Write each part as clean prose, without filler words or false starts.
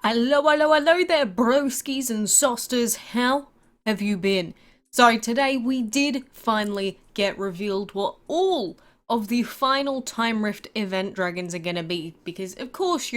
Hello there, broskies and sosters. How have you been? So today we did finally get revealed what all of the final Time Rift event dragons are gonna be, because of course,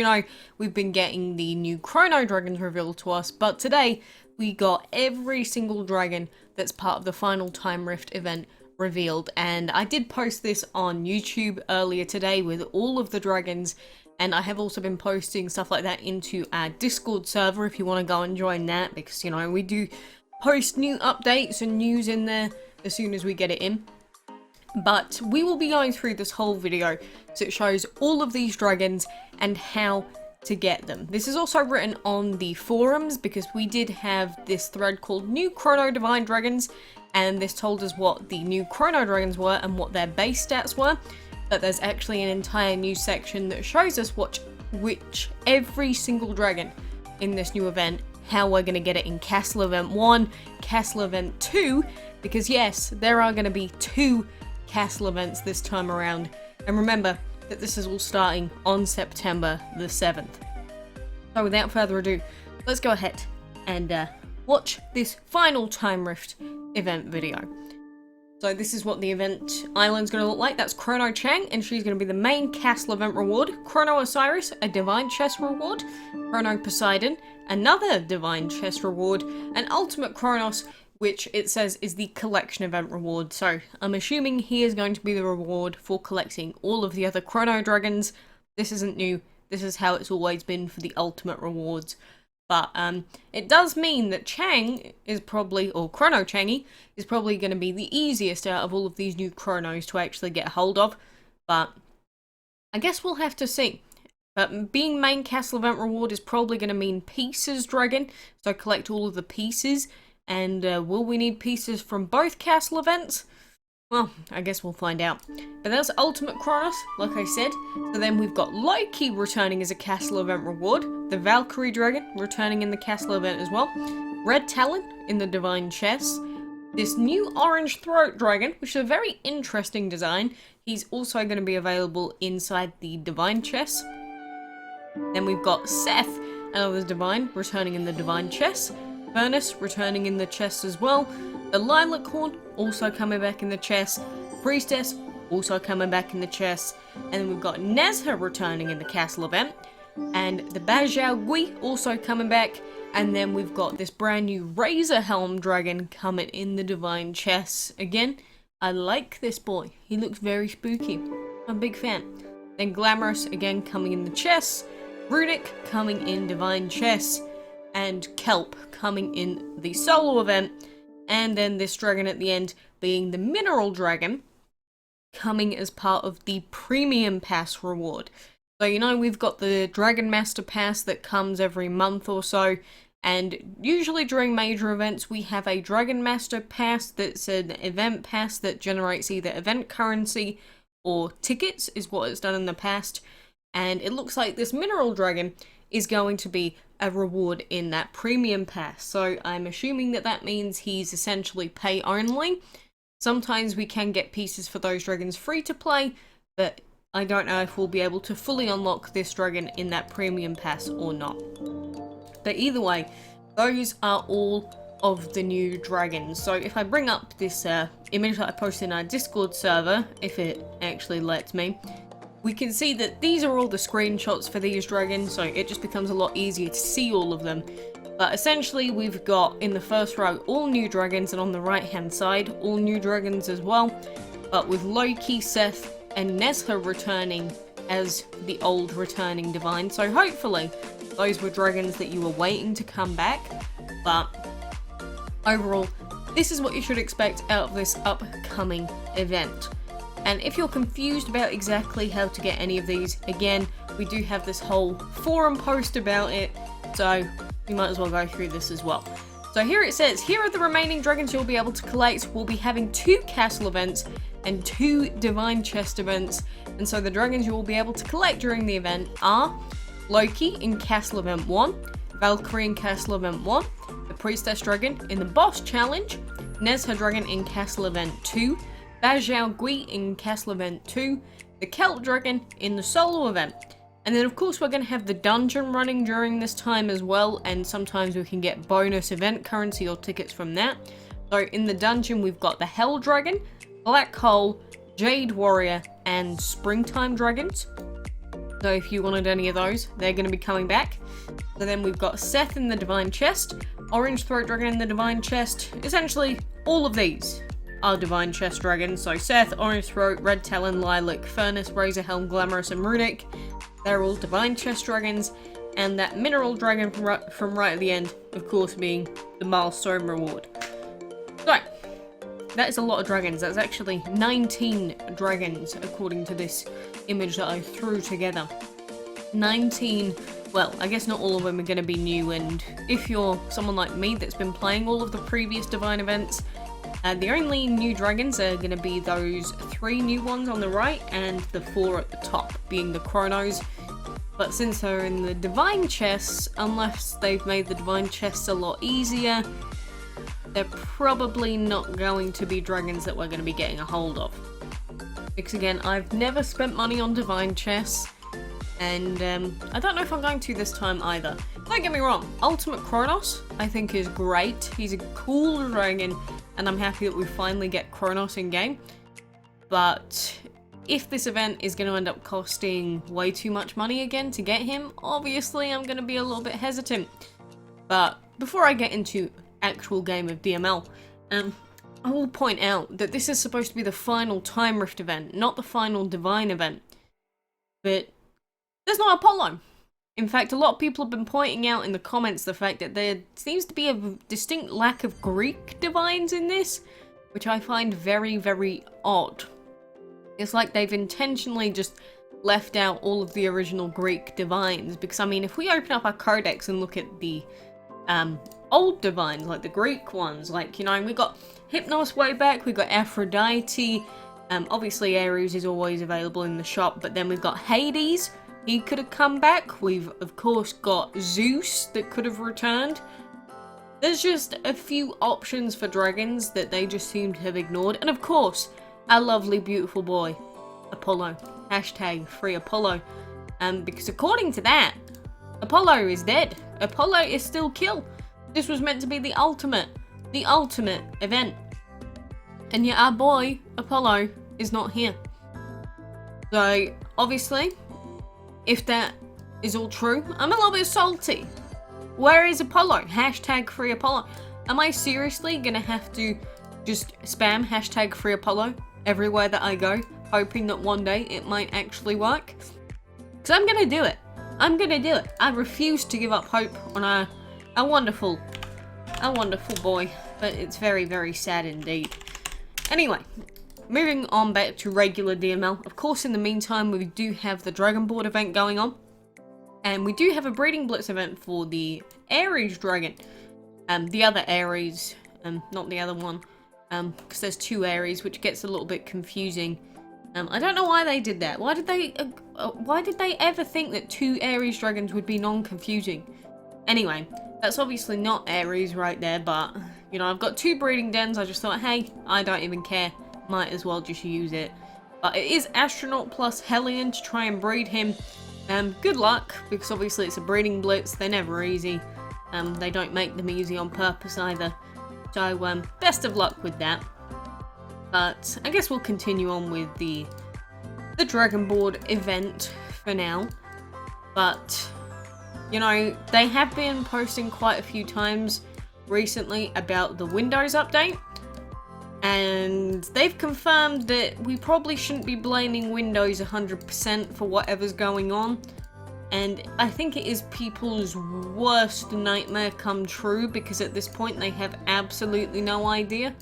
we've been getting the new Chrono dragons revealed to us, but today we got every single dragon that's part of the final Time Rift event revealed, and I did post this on YouTube earlier today with all of the dragons. And I have also been posting stuff like that into our Discord server if you want to go and join that, because, we do post new updates and news in there as soon as we get it in. But we will be going through this whole video, so it shows all of these dragons and how to get them. This is also written on the forums, because we did have this thread called New Chrono Divine Dragons, and this told us what the new Chrono Dragons were and what their base stats were. But there's actually an entire new section that shows us which every single dragon in this new event, how we're going to get it in Castle Event 1, Castle Event 2, because yes, there are going to be 2 Castle events this time around. And remember that this is all starting on September the 7th. So without further ado, let's go ahead and watch this final Time Rift event video. So this is what the event island's going to look like. That's Chrono Chang, and she's going to be the main castle event reward. Chrono Osiris, a divine chest reward. Chrono Poseidon, another divine chest reward. And Ultimate Chronos, which it says is the collection event reward. So I'm assuming he is going to be the reward for collecting all of the other Chrono Dragons. This isn't new. This is how it's always been for the ultimate rewards. But it does mean that Chang is probably, or Chrono Changy, is probably going to be the easiest out of all of these new Chronos to actually get hold of. But I guess we'll have to see. But being main castle event reward is probably going to mean pieces dragon. So collect all of the pieces. And will we need pieces from both castle events? Well, I guess we'll find out. But that's Ultimate Chronos, like I said. So then we've got Loki returning as a castle event reward. The Valkyrie Dragon returning in the castle event as well. Red Talon in the Divine Chest. This new Orange Throat Dragon, which is a very interesting design. He's also going to be available inside the Divine Chest. Then we've got Seth, another Divine, returning in the Divine Chest. Furnace returning in the chest as well. The Lilac Horn also coming back in the chest. Priestess also coming back in the chest. And then we've got Nezha returning in the castle event. And the Bajau Gui also coming back. And then we've got this brand new Razorhelm dragon coming in the divine chest. Again, I like this boy. He looks very spooky. I'm a big fan. Then Glamorous again coming in the chest. Runic coming in divine chest. And Kelp coming in the solo event. And then this dragon at the end being the Mineral Dragon, coming as part of the Premium Pass reward. So, we've got the Dragon Master Pass that comes every month or so, and usually during major events we have a Dragon Master Pass that's an event pass that generates either event currency or tickets, is what it's done in the past. And it looks like this Mineral Dragon is going to be a reward in that premium pass. So I'm assuming that that means he's essentially pay only. Sometimes we can get pieces for those dragons free to play, but I don't know if we'll be able to fully unlock this dragon in that premium pass or not. But either way, those are all of the new dragons. So if I bring up this image that I posted in our Discord server, if it actually lets me, we can see that these are all the screenshots for these dragons, so it just becomes a lot easier to see all of them. But essentially we've got in the first row all new dragons, and on the right hand side all new dragons as well, but with Loki, Seth and Nezha returning as the old returning divine. So hopefully those were dragons that you were waiting to come back. But overall, this is what you should expect out of this upcoming event. And if you're confused about exactly how to get any of these, again, we do have this whole forum post about it, so you might as well go through this as well. So here it says, here are the remaining dragons you'll be able to collect. We'll be having 2 castle events and 2 divine chest events. And so the dragons you will be able to collect during the event are Loki in Castle Event 1, Valkyrie in Castle Event 1, the Priestess Dragon in the Boss Challenge, Nezha Dragon in Castle Event 2, Bajau Gui in Castle Event 2, the Kelp Dragon in the solo event, And then of course we're going to have the dungeon running during this time as well, and sometimes we can get bonus event currency or tickets from that. So in the dungeon we've got the Hell Dragon, Black Hole, Jade Warrior, and Springtime Dragons. So if you wanted any of those, they're going to be coming back. So then we've got Seth in the Divine Chest, Orange Throat Dragon in the Divine Chest. Essentially, all of these are Divine Chest Dragons. So Seth, Orange Throat, Red Talon, Lilac, Furnace, Razorhelm, Glamorous, and Runic. They're all Divine Chest Dragons. And that Mineral Dragon from right at the end, of course, being the Milestone Reward. So, that is a lot of dragons. That's actually 19 dragons, according to this image that I threw together. 19, well, I guess not all of them are going to be new, and if you're someone like me that's been playing all of the previous Divine events, the only new dragons are going to be those 3 new ones on the right, and the 4 at the top, being the Chronos. But since they're in the Divine Chests, unless they've made the Divine Chests a lot easier, they're probably not going to be dragons that we're going to be getting a hold of. Because again, I've never spent money on Divine Chests, and I don't know if I'm going to this time either. Don't get me wrong, Ultimate Kronos I think is great. He's a cool dragon, and I'm happy that we finally get Kronos in game. But if this event is going to end up costing way too much money again to get him, obviously I'm going to be a little bit hesitant. But before I get into actual game of DML, I will point out that this is supposed to be the final Time Rift event, not the final Divine event. But there's not Apollo. In fact, a lot of people have been pointing out in the comments the fact that there seems to be a distinct lack of Greek Divines in this, which I find very, very odd. It's like they've intentionally just left out all of the original Greek Divines, because I mean, if we open up our codex and look at the old Divines, like the Greek ones, like, you know, we got Hypnos way back, we got Aphrodite, obviously Ares is always available in the shop, but then we've got Hades, he could have come back, we've of course got Zeus that could have returned. There's just a few options for dragons that they just seem to have ignored, and of course, our lovely beautiful boy, Apollo, hashtag free Apollo, because according to that, Apollo is dead. Apollo is still killed. This was meant to be the ultimate event. And yet our boy, Apollo, is not here. So, obviously, if that is all true, I'm a little bit salty. Where is Apollo? Hashtag free Apollo. Am I seriously gonna have to just spam hashtag free Apollo everywhere that I go, hoping that one day it might actually work? Because I'm gonna do it. I'm gonna do it. I refuse to give up hope on a wonderful boy, but it's very, very sad indeed. Anyway, moving on back to regular DML. Of course, in the meantime, we do have the Dragon Board event going on, and we do have a Breeding Blitz event for the Ares Dragon. The other Ares, not the other one, because there's 2 Ares, which gets a little bit confusing. I don't know why they did that. Why did they ever think that 2 Ares dragons would be non-confusing? Anyway, that's obviously not Ares right there, but, you know, I've got 2 breeding dens. I just thought, hey, I don't even care. Might as well just use it. But it is Astronaut plus Hellion to try and breed him. Good luck, because obviously it's a breeding blitz. They're never easy. They don't make them easy on purpose either. So, best of luck with that. But I guess we'll continue on with the Dragon Board event for now. But, you know, they have been posting quite a few times recently about the Windows update. And they've confirmed that we probably shouldn't be blaming Windows 100% for whatever's going on. And I think it is people's worst nightmare come true, because at this point they have absolutely no idea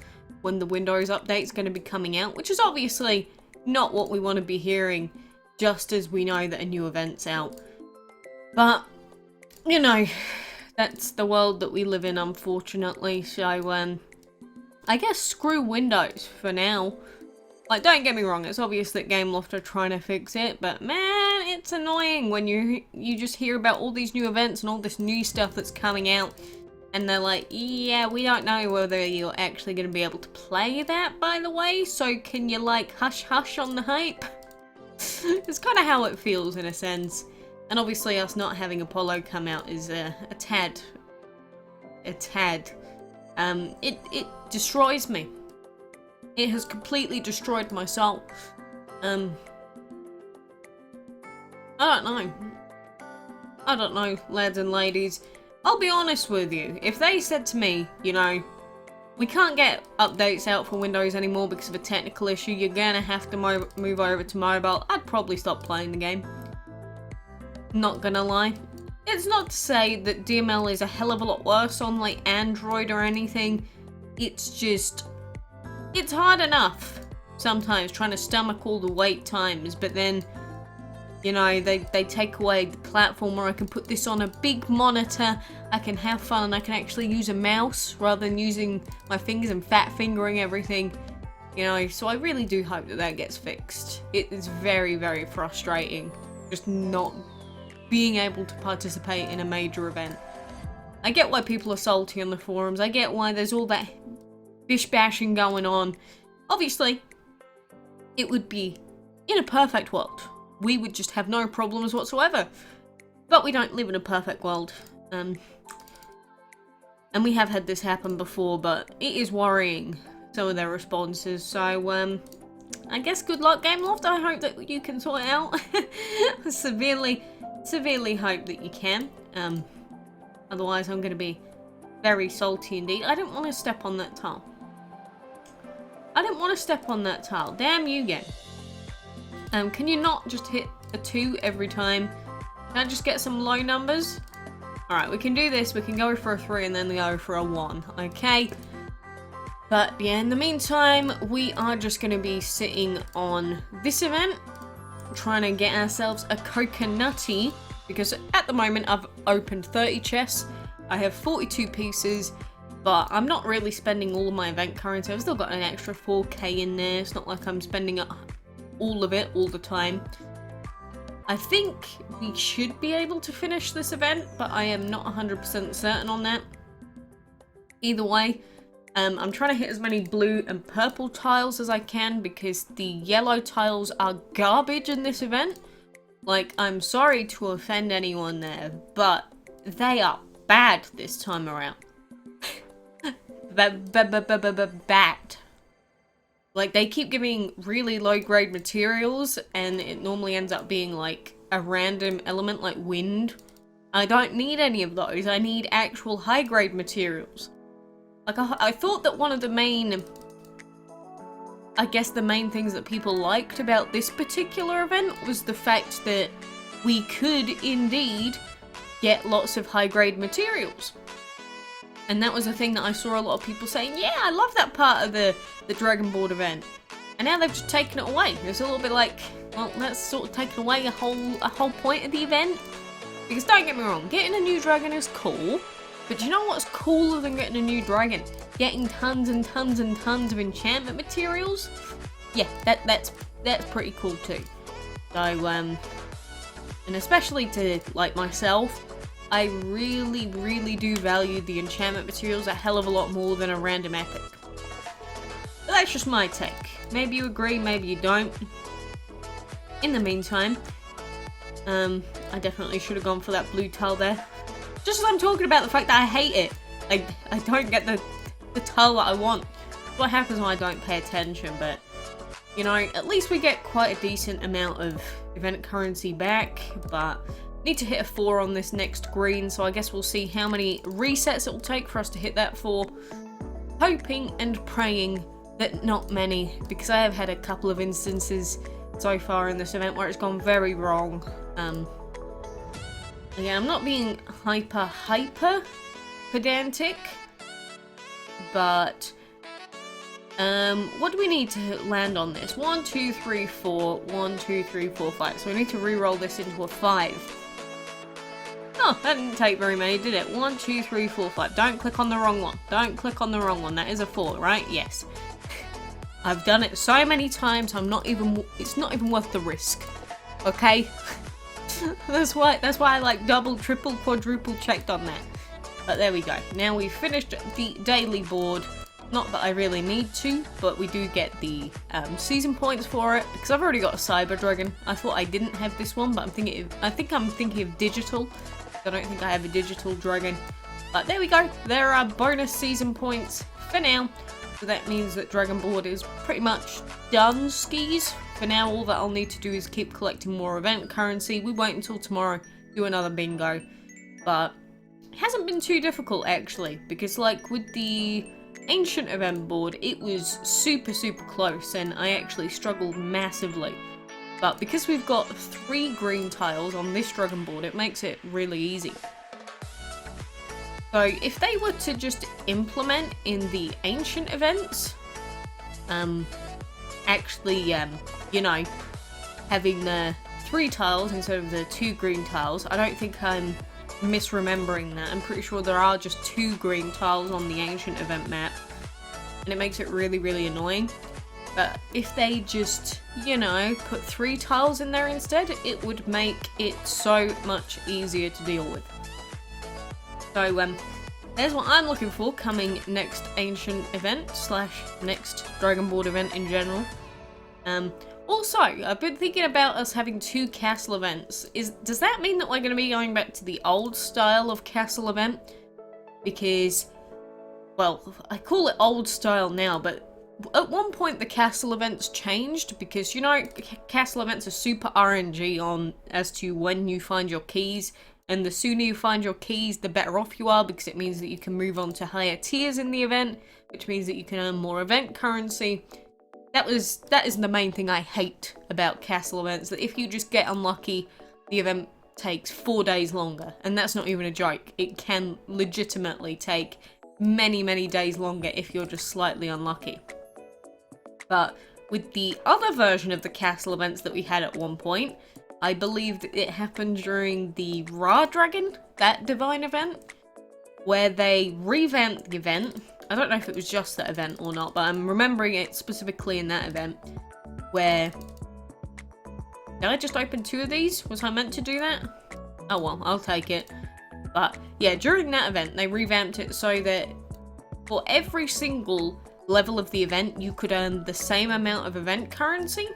when the Windows update is going to be coming out, which is obviously not what we want to be hearing, just as we know that a new event's out. But, you know, that's the world that we live in, unfortunately, so, I guess screw Windows for now. Like, don't get me wrong, it's obvious that Gameloft are trying to fix it, but man, it's annoying when you just hear about all these new events and all this new stuff that's coming out, and they're like, yeah, we don't know whether you're actually going to be able to play that, by the way, so can you, like, hush hush on the hype? It's kind of how it feels, in a sense. And obviously us not having Apollo come out is a tad. It destroys me. It has completely destroyed my soul. I don't know, lads and ladies. I'll be honest with you. If they said to me, you know, we can't get updates out for Windows anymore because of a technical issue, you're gonna have to move over to mobile, I'd probably stop playing the game. Not gonna lie. It's not to say that DML is a hell of a lot worse on like Android or anything. It's just, it's hard enough sometimes trying to stomach all the wait times, but then, you know, they take away the platform where I can put this on a big monitor, I can have fun, and I can actually use a mouse rather than using my fingers and fat fingering everything. You know, so I really do hope that that gets fixed. It is very, very frustrating just not being able to participate in a major event. I get why people are salty on the forums, I get why there's all that bish bashing going on. Obviously, it would be, in a perfect world, we would just have no problems whatsoever. But we don't live in a perfect world. And we have had this happen before, but it is worrying, some of their responses. So, I guess good luck, Gameloft. I hope that you can sort it out. severely hope that you can. Otherwise, I'm going to be very salty indeed. I didn't want to step on that tile. Damn you, game. Can you not just hit a 2 every time? Can I just get some low numbers? Alright, we can do this. We can go for a 3 and then go for a 1. Okay. But yeah, in the meantime, we are just going to be sitting on this event, trying to get ourselves a coconutty, because at the moment I've opened 30 chests. I have 42 pieces, but I'm not really spending all of my event currency. I've still got an extra 4k in there. It's not like I'm spending all of it all the time. I think we should be able to finish this event, but I am not 100% certain on that. Either way, I'm trying to hit as many blue and purple tiles as I can, because the yellow tiles are garbage in this event. Like, I'm sorry to offend anyone there, but they are bad this time around. Bad. Like, they keep giving really low-grade materials, and it normally ends up being, like, a random element like wind. I don't need any of those. I need actual high-grade materials. Like, I thought that one of the main... I guess the main things that people liked about this particular event was the fact that we could, indeed, get lots of high-grade materials. And that was a thing that I saw a lot of people saying, yeah, I love that part of the Dragon Board event. And now they've just taken it away. It's a little bit like, well, that's sort of taken away a whole point of the event. Because don't get me wrong, getting a new dragon is cool. But do you know what's cooler than getting a new dragon? Getting tons and tons and tons of enchantment materials? Yeah, that's pretty cool too. So, and especially to, like, myself, I really, really do value the enchantment materials a hell of a lot more than a random epic. But that's just my take. Maybe you agree, maybe you don't. In the meantime, I definitely should have gone for that blue tile there. Just as I'm talking about the fact that I hate it. I don't get the tile that I want. What happens when I don't pay attention, but, you know, at least we get quite a decent amount of event currency back, but need to hit a 4 on this next green, so I guess we'll see how many resets it will take for us to hit that 4. Hoping and praying that not many, because I have had a couple of instances so far in this event where it's gone very wrong. Again, I'm not being hyper pedantic, but what do we need to land on this? 1, 2, 3, 4, 1, 2, 3, 4, 5. So we need to re-roll this into a 5. Oh, that didn't take very many, did it? 1, 2, 3, 4, 5. Don't click on the wrong one. Don't click on the wrong one. That is a 4, right? Yes. I've done it so many times, it's not even worth the risk. Okay? That's why I like double, triple, quadruple checked on that. But there we go. Now we've finished the daily board. Not that I really need to, but we do get the season points for it, because I've already got a Cyber Dragon. I thought I didn't have this one, but I think I'm thinking of digital. I don't think I have a digital dragon. But there we go. There are bonus season points for now. So that means that Dragon Board is pretty much done skis. For now, all that I'll need to do is keep collecting more event currency. We wait until tomorrow, do another bingo. But it hasn't been too difficult actually, because like with the ancient event board, it was super close and I actually struggled massively. But because we've got 3 green tiles on this dragon board, it makes it really easy. So if they were to just implement in the ancient events, you know, having the 3 tiles instead of the 2 green tiles, I don't think I'm misremembering that. I'm pretty sure there are just 2 green tiles on the ancient event map, and it makes it really annoying. But if they just, you know, put 3 tiles in there instead, it would make it so much easier to deal with. So there's what I'm looking for coming next ancient event / next Dragon Board event in general. Also, I've been thinking about us having 2 castle events. Does that mean that we're going to be going back to the old style of castle event? Because, well, I call it old style now, but at one point the castle events changed, because, you know, castle events are super RNG on as to when you find your keys, and the sooner you find your keys, the better off you are, because it means that you can move on to higher tiers in the event, which means that you can earn more event currency. That is the main thing I hate about castle events, that if you just get unlucky, the event takes 4 days longer, and that's not even a joke. It can legitimately take many days longer if you're just slightly unlucky. But with the other version of the castle events that we had at one point, I believe that it happened during the Ra Dragon, that divine event, where they revamped the event. I don't know if it was just that event or not, but I'm remembering it specifically in that event, where... Did I just open 2 of these? Was I meant to do that? Oh well, I'll take it. But yeah, during that event, they revamped it so that for every single level of the event, you could earn the same amount of event currency.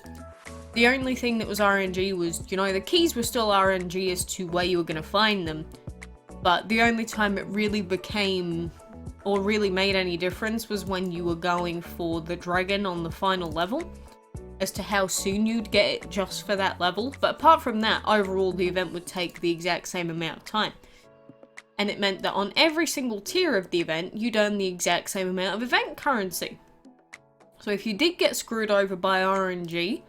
The only thing that was RNG was, you know, the keys were still RNG as to where you were going to find them. But the only time it really became, or really made any difference, was when you were going for the dragon on the final level, as to how soon you'd get it just for that level. But apart from that, overall the event would take the exact same amount of time. And it meant that on every single tier of the event, you'd earn the exact same amount of event currency. So if you did get screwed over by RNG,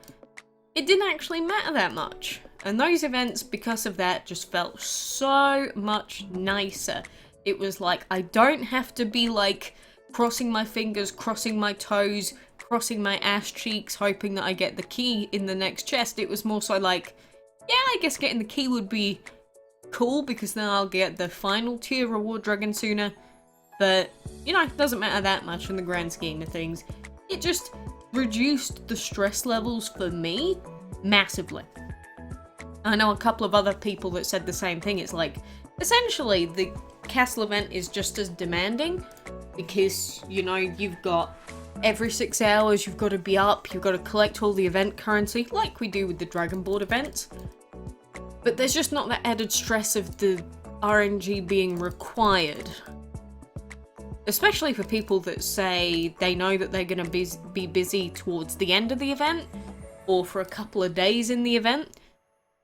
it didn't actually matter that much. And those events, because of that, just felt so much nicer. It was like, I don't have to be like crossing my fingers, crossing my toes, crossing my ass cheeks, hoping that I get the key in the next chest. It was more so like, yeah, I guess getting the key would be cool, because then I'll get the final tier reward dragon sooner. But, you know, it doesn't matter that much in the grand scheme of things. It just reduced the stress levels for me massively. I know a couple of other people that said the same thing. It's like, essentially, the castle event is just as demanding, because, you know, you've got every 6 hours, you've got to be up, you've got to collect all the event currency, like we do with the Dragon Board events. But there's just not that added stress of the RNG being required. Especially for people that say they know that they're going to be busy towards the end of the event, or for a couple of days in the event,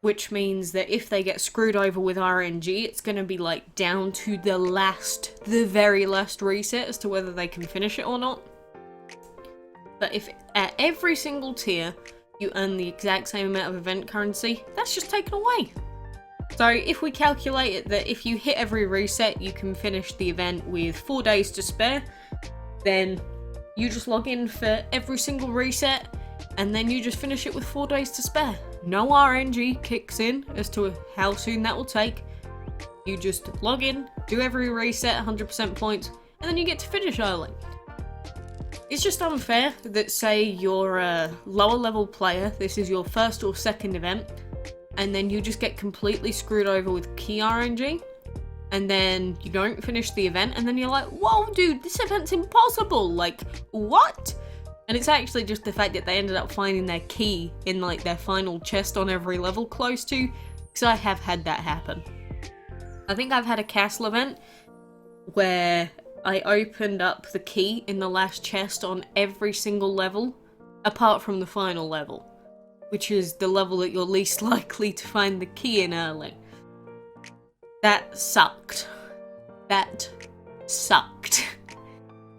which means that if they get screwed over with RNG, it's going to be like down to the very last reset as to whether they can finish it or not. But if at every single tier you earn the exact same amount of event currency, that's just taken away. So if we calculate it that if you hit every reset, you can finish the event with 4 days to spare, then you just log in for every single reset, and then you just finish it with 4 days to spare. No RNG kicks in as to how soon that will take. You just log in, do every reset, 100% points, and then you get to finish early. It's just unfair that, say, you're a lower level player, this is your first or second event, and then you just get completely screwed over with key RNG. and then you don't finish the event, and then you're like, whoa dude, this event's impossible, like, what? And it's actually just the fact that they ended up finding their key in like their final chest on every level close to, because I have had that happen. I think I've had a castle event where I opened up the key in the last chest on every single level, apart from the final level, which is the level that you're least likely to find the key in early. That sucked. That sucked.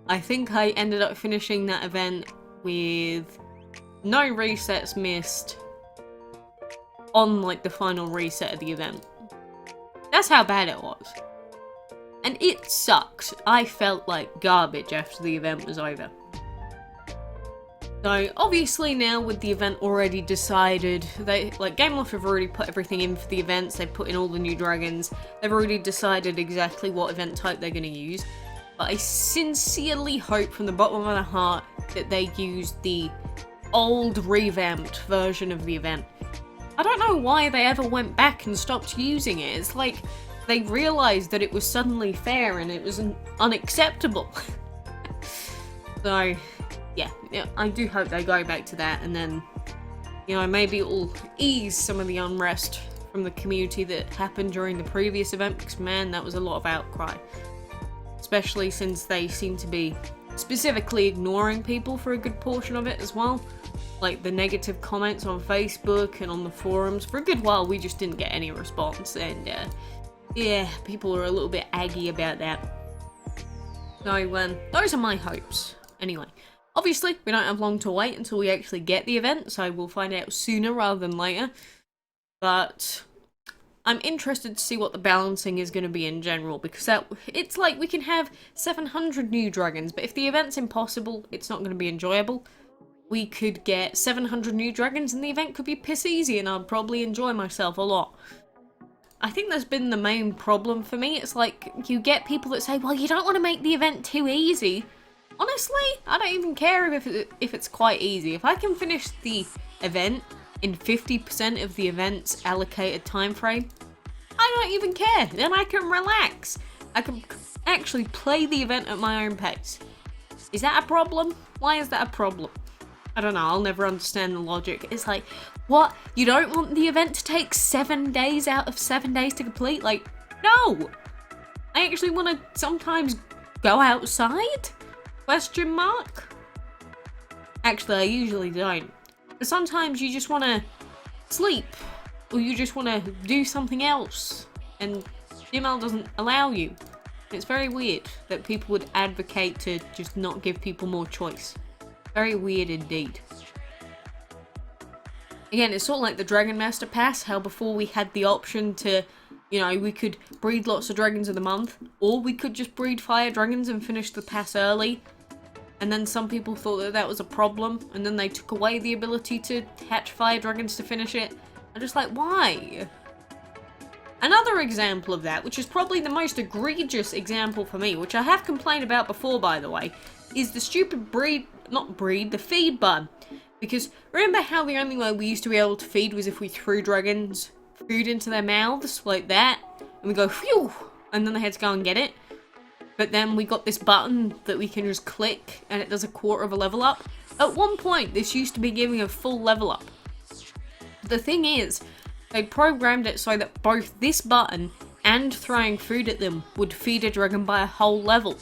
I think I ended up finishing that event with no resets missed on like the final reset of the event. That's how bad it was. And it sucked. I felt like garbage after the event was over. So obviously now with the event already decided, Game Loft have already put everything in for the events, they've put in all the new dragons, they've already decided exactly what event type they're going to use. But I sincerely hope from the bottom of my heart that they use the old revamped version of the event. I don't know why they ever went back and stopped using it. It's like they realised that it was suddenly fair and it was unacceptable. So yeah, I do hope they go back to that, and then, you know, maybe it will ease some of the unrest from the community that happened during the previous event, because man, that was a lot of outcry. Especially since they seem to be specifically ignoring people for a good portion of it as well. Like the negative comments on Facebook and on the forums. For a good while we just didn't get any response, and yeah, people are a little bit aggy about that. So those are my hopes. Anyway, obviously we don't have long to wait until we actually get the event, so we'll find out sooner rather than later. But I'm interested to see what the balancing is going to be in general, because it's like we can have 700 new dragons, but if the event's impossible, it's not going to be enjoyable. We could get 700 new dragons and the event could be piss easy and I'd probably enjoy myself a lot. I think that's been the main problem for me. It's like, you get people that say, well, you don't want to make the event too easy. Honestly, I don't even care if it's quite easy. If I can finish the event in 50% of the event's allocated time frame, I don't even care. Then I can relax. I can actually play the event at my own pace. Is that a problem? Why is that a problem? I don't know, I'll never understand the logic. It's like, what? You don't want the event to take 7 days out of 7 days to complete? Like, no! I actually want to sometimes go outside? Question mark? Actually, I usually don't. But sometimes you just want to sleep, or you just want to do something else, and DML doesn't allow you. It's very weird that people would advocate to just not give people more choice. Very weird indeed. Again, it's sort of like the Dragon Master Pass, how before we had the option to, you know, we could breed lots of dragons in the month, or we could just breed fire dragons and finish the pass early. And then some people thought that that was a problem, and then they took away the ability to hatch fire dragons to finish it. I'm just like, why? Another example of that, which is probably the most egregious example for me, which I have complained about before, by the way, is the stupid the feed button. Because remember how the only way we used to be able to feed was if we threw dragons food into their mouths, like that, and we go, phew, and then they had to go and get it. But then we got this button that we can just click, and it does a quarter of a level up. At one point, this used to be giving a full level up. The thing is, they programmed it so that both this button and throwing food at them would feed a dragon by a whole level.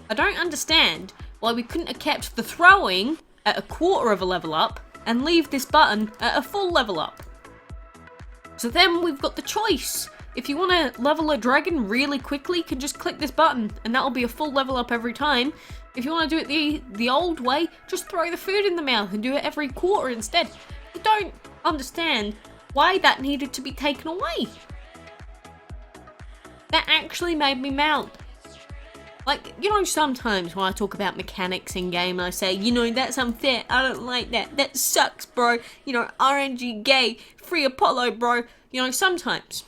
I don't understand why we couldn't have kept the throwing at a quarter of a level up and leave this button at a full level up. So then we've got the choice. If you want to level a dragon really quickly, you can just click this button and that'll be a full level up every time. If you want to do it the old way, just throw the food in the mouth and do it every quarter instead. I don't understand why that needed to be taken away. That actually made me melt. Like, you know, sometimes when I talk about mechanics in game, I say, you know, that's unfair, I don't like that, that sucks, bro, you know, RNG gay, free Apollo, bro. You know, sometimes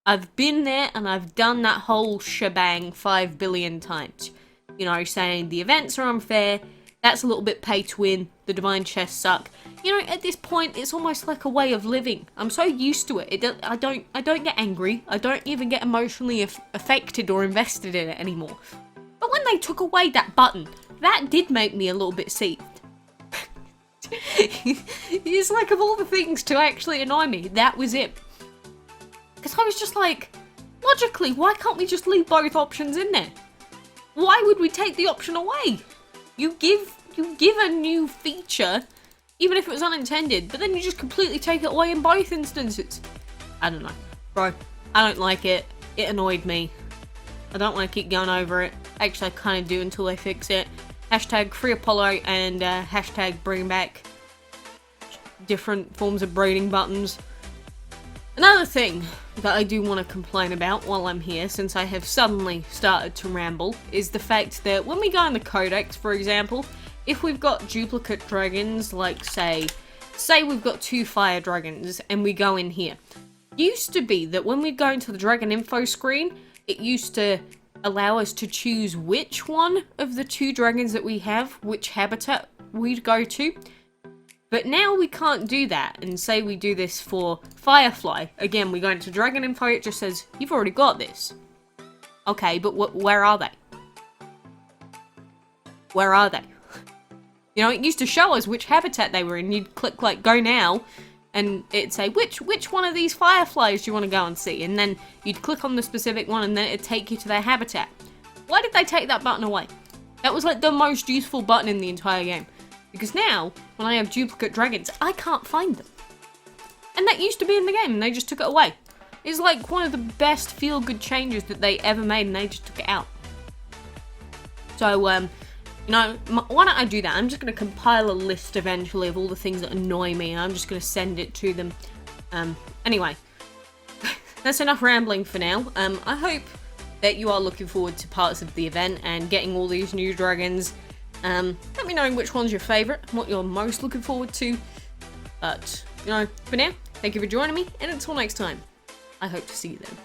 I've been there and I've done that whole shebang 5 billion times. You know, saying the events are unfair, That's a little bit pay to win. The divine chests suck. You know, at this point, it's almost like a way of living. I'm so used to it. I don't get angry. I don't even get emotionally affected or invested in it anymore. But when they took away that button, that did make me a little bit seethed. It's like, of all the things to actually annoy me, that was it. Because I was just like, logically, why can't we just leave both options in there? Why would we take the option away? You give a new feature, even if it was unintended, but then you just completely take it away in both instances. I don't know. Bro, I don't like it. It annoyed me. I don't want to keep going over it. Actually, I kind of do until they fix it. Hashtag free Apollo and hashtag bring back different forms of breeding buttons. Another thing that I do want to complain about while I'm here, since I have suddenly started to ramble, is the fact that when we go in the codex, for example, if we've got duplicate dragons, like say we've got 2 fire dragons and we go in here, it used to be that when we go into the dragon info screen, it used to allow us to choose which one of the 2 dragons that we have, which habitat we'd go to. But now we can't do that, and say we do this for Firefly. Again, we go into Dragon Info, it just says, you've already got this. Okay, but where are they? Where are they? You know, it used to show us which habitat they were in. You'd click, like, go now, and it'd say, which one of these Fireflies do you want to go and see? And then you'd click on the specific one, and then it'd take you to their habitat. Why did they take that button away? That was, like, the most useful button in the entire game. Because now, when I have duplicate dragons, I can't find them. And that used to be in the game, and they just took it away. It's like one of the best feel-good changes that they ever made, and they just took it out. So, you know, why don't I do that? I'm just going to compile a list eventually of all the things that annoy me, and I'm just going to send it to them. Anyway, that's enough rambling for now. I hope that you are looking forward to parts of the event and getting all these new dragons. Let me know which one's your favourite, what you're most looking forward to. But, you know, for now, thank you for joining me, and until next time, I hope to see you then.